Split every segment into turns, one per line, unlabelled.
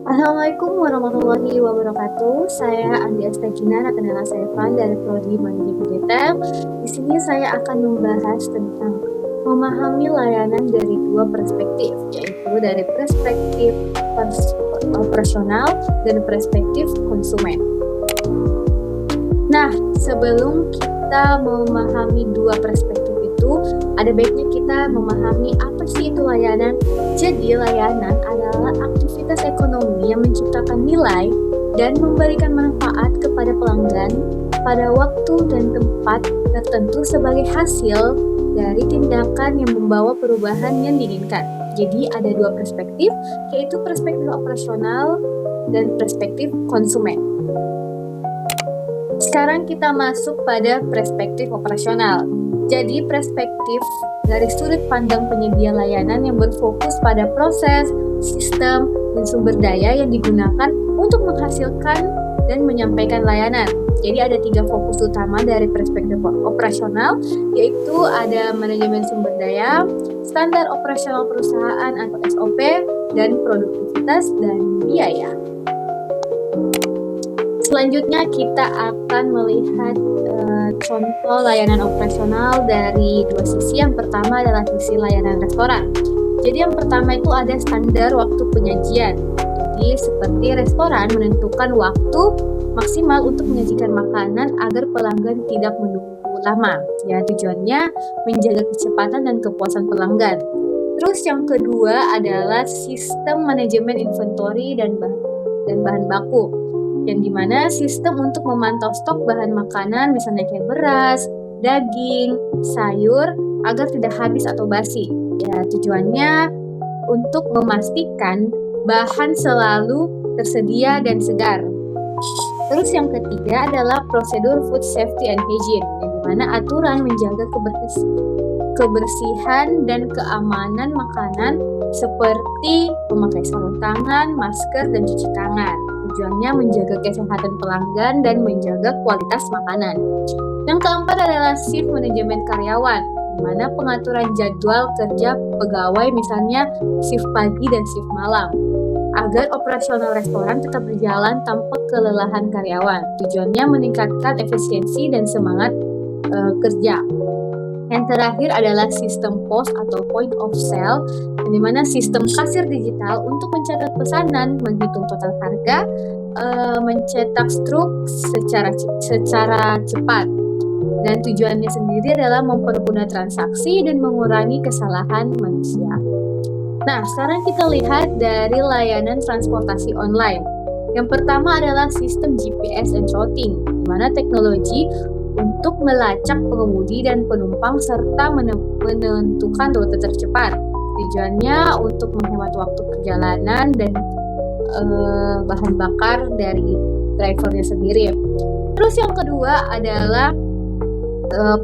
Assalamualaikum warahmatullahi wabarakatuh. Saya Andi Astajina Rakenela Saifan dari Prodi Manajemen Retail. Di sini saya akan membahas tentang memahami layanan dari dua perspektif, yaitu dari perspektif operasional dan perspektif konsumen. Nah, sebelum kita memahami dua perspektif itu, ada baiknya kita memahami apa sih itu layanan. Jadi, layanan adalah aktivitas ekonomi yang menciptakan nilai dan memberikan manfaat kepada pelanggan pada waktu dan tempat tertentu sebagai hasil dari tindakan yang membawa perubahan yang diinginkan. Jadi, ada dua perspektif, yaitu perspektif operasional dan perspektif konsumen. Sekarang kita masuk pada perspektif operasional. Jadi perspektif dari sudut pandang penyedia layanan yang berfokus pada proses, sistem, dan sumber daya yang digunakan untuk menghasilkan dan menyampaikan layanan. Jadi ada 3 fokus utama dari perspektif operasional, yaitu ada manajemen sumber daya, standar operasional perusahaan atau SOP, dan produktivitas dan biaya. Selanjutnya kita akan melihat contoh layanan operasional dari dua sisi. Yang pertama adalah sisi layanan restoran. Jadi yang pertama itu ada standar waktu penyajian. Jadi seperti restoran menentukan waktu maksimal untuk menyajikan makanan agar pelanggan tidak menunggu lama. Ya, tujuannya menjaga kecepatan dan kepuasan pelanggan. Terus yang kedua adalah sistem manajemen inventory dan bahan baku, yang dimana sistem untuk memantau stok bahan makanan misalnya kayak beras, daging, sayur agar tidak habis atau basi. Ya, tujuannya untuk memastikan bahan selalu tersedia dan segar. Terus yang ketiga adalah prosedur food safety and hygiene, yang dimana aturan menjaga kebersihan dan keamanan makanan seperti memakai sarung tangan, masker, dan cuci tangan. Tujuannya menjaga kesehatan pelanggan dan menjaga kualitas makanan. Yang keempat adalah shift manajemen karyawan, di mana pengaturan jadwal kerja pegawai misalnya shift pagi dan shift malam, agar operasional restoran tetap berjalan tanpa kelelahan karyawan. Tujuannya meningkatkan efisiensi dan semangat kerja. Yang terakhir adalah sistem POS atau point of sale, di mana sistem kasir digital untuk mencatat pesanan, menghitung total harga, mencetak struk secara cepat. Dan tujuannya sendiri adalah mempermudah transaksi dan mengurangi kesalahan manusia. Nah, sekarang kita lihat dari layanan transportasi online. Yang pertama adalah sistem GPS and routing, di mana teknologi untuk melacak pengemudi dan penumpang serta menentukan rute tercepat. Tujuannya untuk menghemat waktu perjalanan dan bahan bakar dari drivernya sendiri. Terus yang kedua adalah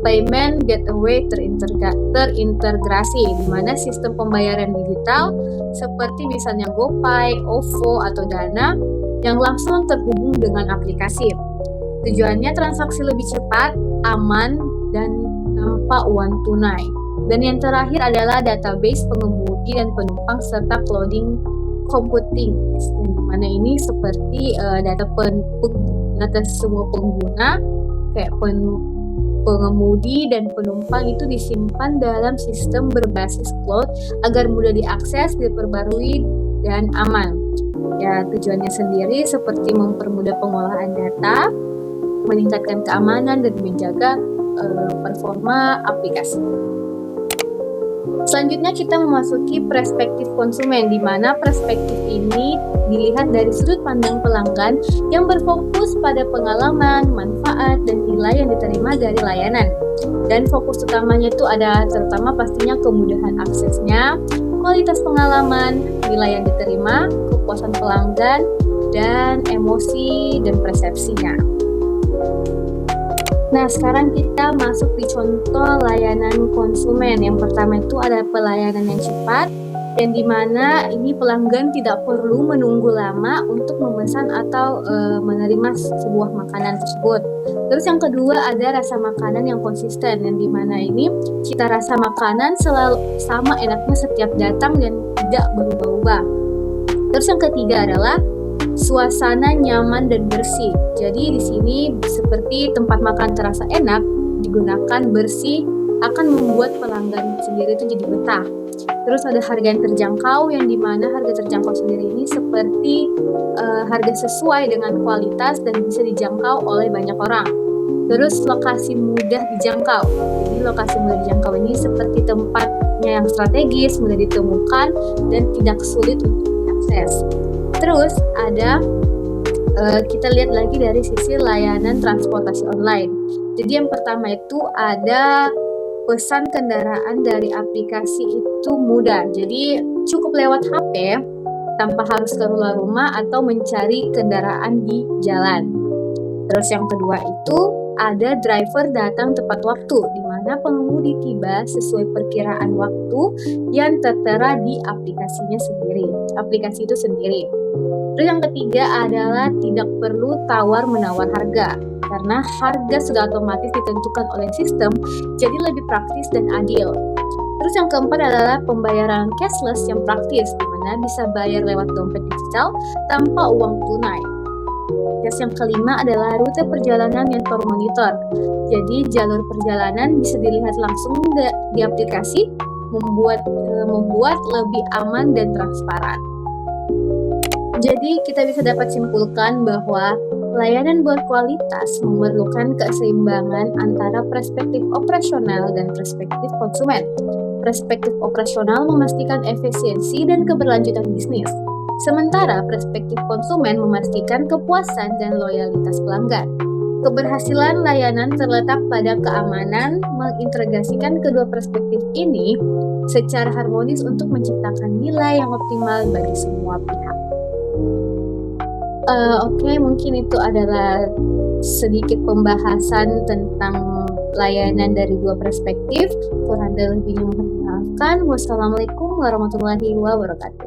payment gateway terintegrasi, di mana sistem pembayaran digital seperti misalnya GoPay, OVO, atau Dana yang langsung terhubung dengan aplikasi. Tujuannya transaksi lebih cepat, aman, dan tanpa uang tunai. Dan yang terakhir adalah database pengemudi dan penumpang serta clouding computing, yang dimana ini seperti data semua pengguna kayak pengemudi dan penumpang itu disimpan dalam sistem berbasis cloud agar mudah diakses, diperbarui, dan aman. Ya, tujuannya sendiri seperti mempermudah pengolahan data, meningkatkan keamanan, dan menjaga performa aplikasi. Selanjutnya kita memasuki perspektif konsumen, di mana perspektif ini dilihat dari sudut pandang pelanggan yang berfokus pada pengalaman, manfaat, dan nilai yang diterima dari layanan. Dan fokus utamanya itu ada terutama pastinya kemudahan aksesnya, kualitas pengalaman, nilai yang diterima, kepuasan pelanggan, dan emosi dan persepsinya. Nah, sekarang kita masuk di contoh layanan konsumen. Yang pertama itu ada pelayanan yang cepat, yang dimana ini pelanggan tidak perlu menunggu lama untuk memesan atau menerima sebuah makanan tersebut. Terus yang kedua ada rasa makanan yang konsisten, yang dimana ini cita rasa makanan selalu sama enaknya setiap datang dan tidak berubah-ubah. Terus yang ketiga adalah Suasana nyaman dan bersih. Jadi di sini seperti tempat makan terasa enak, digunakan bersih, akan membuat pelanggan sendiri itu jadi betah. Terus ada harga yang terjangkau, yang dimana harga terjangkau sendiri ini seperti harga sesuai dengan kualitas dan bisa dijangkau oleh banyak orang. Terus lokasi mudah dijangkau. Jadi lokasi mudah dijangkau ini seperti tempatnya yang strategis, mudah ditemukan, dan tidak sulit untuk diakses. Terus ada kita lihat lagi dari sisi layanan transportasi online. Jadi yang pertama itu ada pesan kendaraan dari aplikasi itu mudah. Jadi cukup lewat HP tanpa harus keluar rumah atau mencari kendaraan di jalan. Terus yang kedua itu ada driver datang tepat waktu, di mana pengemudi tiba sesuai perkiraan waktu yang tertera di aplikasi itu sendiri. Terus yang ketiga adalah tidak perlu tawar-menawar harga, karena harga sudah otomatis ditentukan oleh sistem, jadi lebih praktis dan adil. Terus yang keempat adalah pembayaran cashless yang praktis, di mana bisa bayar lewat dompet digital tanpa uang tunai. Terus yang kelima adalah rute perjalanan yang termonitor. Jadi jalur perjalanan bisa dilihat langsung di aplikasi, membuat lebih aman dan transparan. Jadi kita bisa dapat simpulkan bahwa layanan berkualitas memerlukan keseimbangan antara perspektif operasional dan perspektif konsumen. Perspektif operasional memastikan efisiensi dan keberlanjutan bisnis, sementara perspektif konsumen memastikan kepuasan dan loyalitas pelanggan. Keberhasilan layanan terletak pada keamanan mengintegrasikan kedua perspektif ini secara harmonis untuk menciptakan nilai yang optimal bagi semua pihak. Oke, mungkin itu adalah sedikit pembahasan tentang layanan dari dua perspektif. Kurang dan lebihnya mohon dimaafkan. Wassalamualaikum warahmatullahi wabarakatuh.